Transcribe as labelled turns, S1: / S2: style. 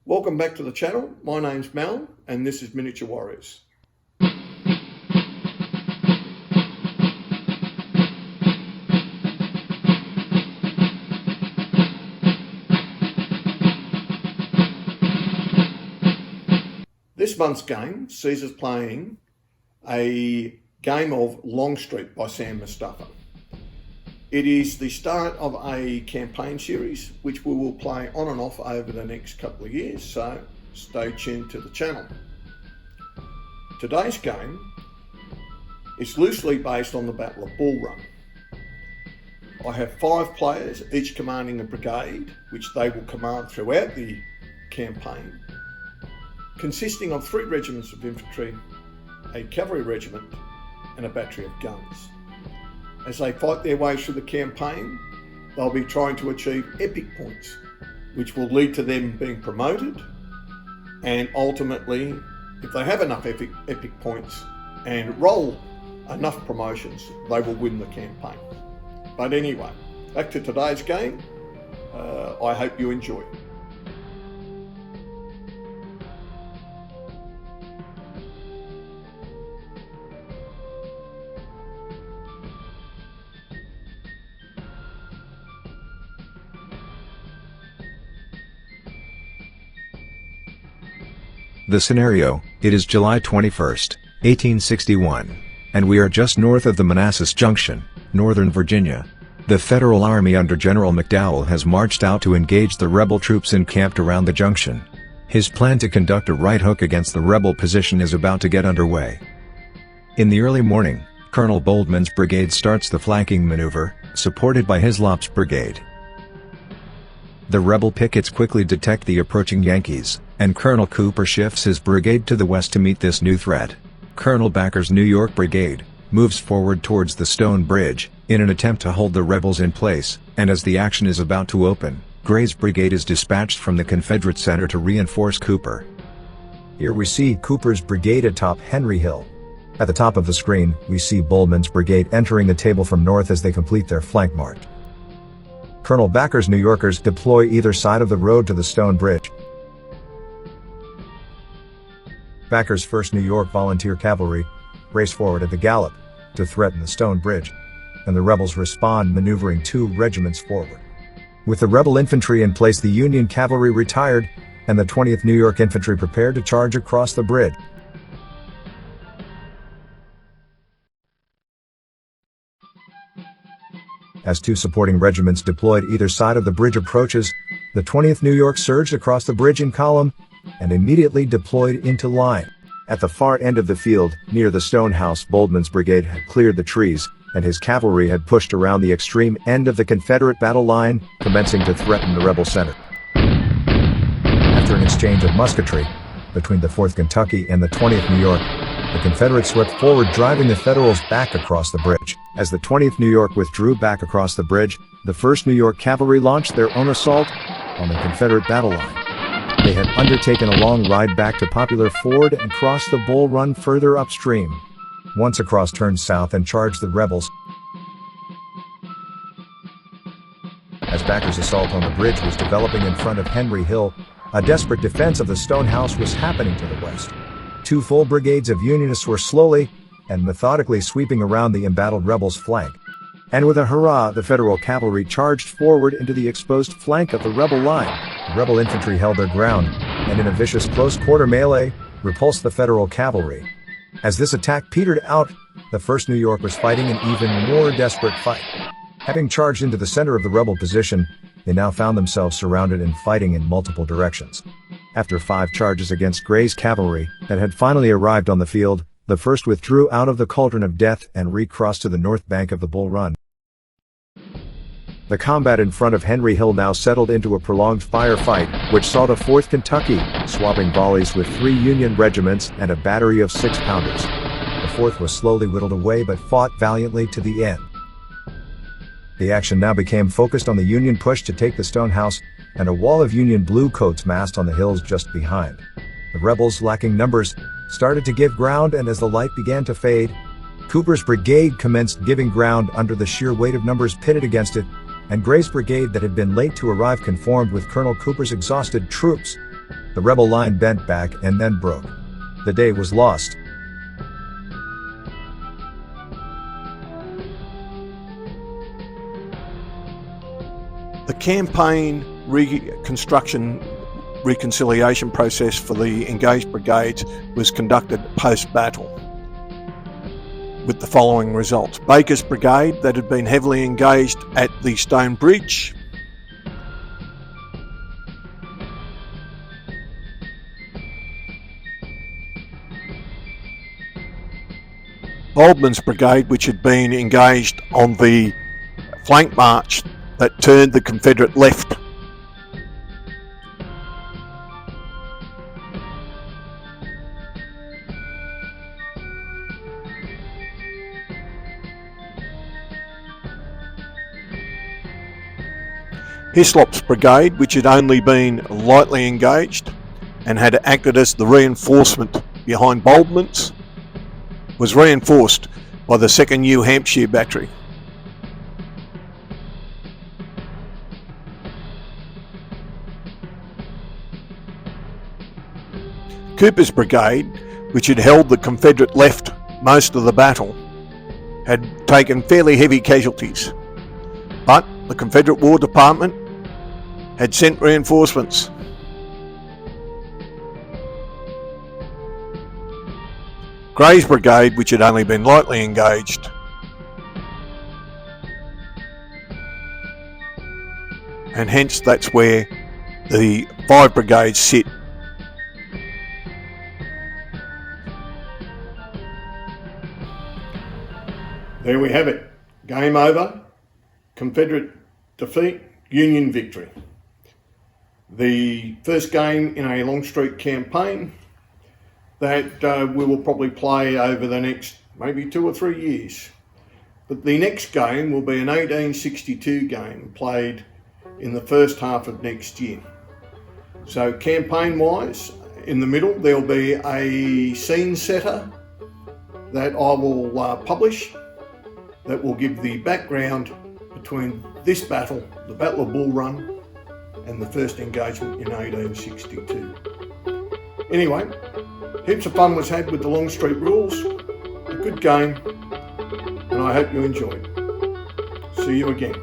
S1: Welcome back to the channel. My name's Mel and this is Miniature Warriors. This month's game sees us playing a game of Longstreet by Sam Mustafa. It is the start of a campaign series which we will play on and off over the next couple of years, so stay tuned to the channel. Today's game is loosely based on the Battle of Bull Run. I have 5 players, each commanding a brigade, which they will command throughout the campaign, consisting of 3 regiments of infantry, a cavalry regiment and a battery of guns. As they fight their way through the campaign, they'll be trying to achieve epic points, which will lead to them being promoted, and ultimately, if they have enough epic points and roll enough promotions, they will win the campaign. But anyway, back to today's game. I hope you enjoy.
S2: The scenario: it is July 21st, 1861, and we are just north of the Manassas Junction, Northern Virginia. The Federal Army under General McDowell has marched out to engage the rebel troops encamped around the junction. His plan to conduct a right hook against the rebel position is about to get underway. In the early morning, Colonel Boldman's brigade starts the flanking maneuver, supported by Hislop's brigade. The rebel pickets quickly detect the approaching Yankees, and Colonel Cooper shifts his brigade to the west to meet this new threat. Colonel Backer's New York brigade moves forward towards the Stone Bridge, in an attempt to hold the rebels in place, and as the action is about to open, Gray's brigade is dispatched from the Confederate center to reinforce Cooper.
S3: Here we see Cooper's brigade atop Henry Hill. At the top of the screen, we see Boldman's brigade entering the table from north as they complete their flank march. Colonel Backer's New Yorkers deploy either side of the road to the Stone Bridge. Backer's 1st New York Volunteer Cavalry race forward at the gallop to threaten the Stone Bridge, and the rebels respond, maneuvering 2 regiments forward. With the rebel infantry in place, the Union cavalry retired, and the 20th New York Infantry prepared to charge across the bridge. As 2 supporting regiments deployed either side of the bridge approaches, the 20th New York surged across the bridge in column, and immediately deployed into line. At the far end of the field, near the Stone House, Boldman's brigade had cleared the trees, and his cavalry had pushed around the extreme end of the Confederate battle line, commencing to threaten the rebel center. After an exchange of musketry between the 4th Kentucky and the 20th New York, the Confederates swept forward, driving the Federals back across the bridge. As the 20th New York withdrew back across the bridge, the 1st New York Cavalry launched their own assault on the Confederate battle line. They had undertaken a long ride back to Popular Ford and crossed the Bull Run further upstream. Once across, turned south and charged the rebels. As Backer's assault on the bridge was developing in front of Henry Hill, a desperate defense of the Stone House was happening to the west. 2 full brigades of Unionists were slowly and methodically sweeping around the embattled rebels' flank. And with a hurrah, the Federal cavalry charged forward into the exposed flank of the rebel line. The rebel infantry held their ground, and in a vicious close-quarter melee, repulsed the Federal cavalry. As this attack petered out, the 1st New York was fighting an even more desperate fight. Having charged into the center of the rebel position, they now found themselves surrounded and fighting in multiple directions. After 5 charges against Gray's cavalry that had finally arrived on the field, the 1st withdrew out of the cauldron of death and recrossed to the north bank of the Bull Run. The combat in front of Henry Hill now settled into a prolonged firefight, which saw the 4th Kentucky swapping volleys with 3 Union regiments and a battery of 6-pounders. The 4th was slowly whittled away but fought valiantly to the end. The action now became focused on the Union push to take the Stone House, and a wall of Union bluecoats massed on the hills just behind. The rebels, lacking numbers, started to give ground, and as the light began to fade, Cooper's brigade commenced giving ground under the sheer weight of numbers pitted against it, and Gray's brigade that had been late to arrive conformed with Colonel Cooper's exhausted troops. The rebel line bent back and then broke. The day was lost.
S1: The campaign reconstruction reconciliation process for the engaged brigades was conducted post-battle, with the following results. Baker's brigade, that had been heavily engaged at the Stone Bridge, Baldwin's brigade, which had been engaged on the flank march that turned the Confederate left, Hislop's brigade, which had only been lightly engaged and had acted as the reinforcement behind Baldwin's, was reinforced by the 2nd New Hampshire Battery. Cooper's brigade, which had held the Confederate left most of the battle, had taken fairly heavy casualties, but the Confederate War Department had sent reinforcements. Gray's brigade, which had only been lightly engaged, and hence that's where the 5 brigades sit. There we have it. Game over. Confederate defeat, Union victory. The first game in a Longstreet campaign that we will probably play over the next maybe 2 or 3 years. But the next game will be an 1862 game played in the first half of next year. So campaign wise, in the middle there'll be a scene setter that I will publish that will give the background between this battle, the Battle of Bull Run, and the first engagement in 1862. Anyway, heaps of fun was had with the Longstreet rules, a good game, and I hope you enjoyed. See you again.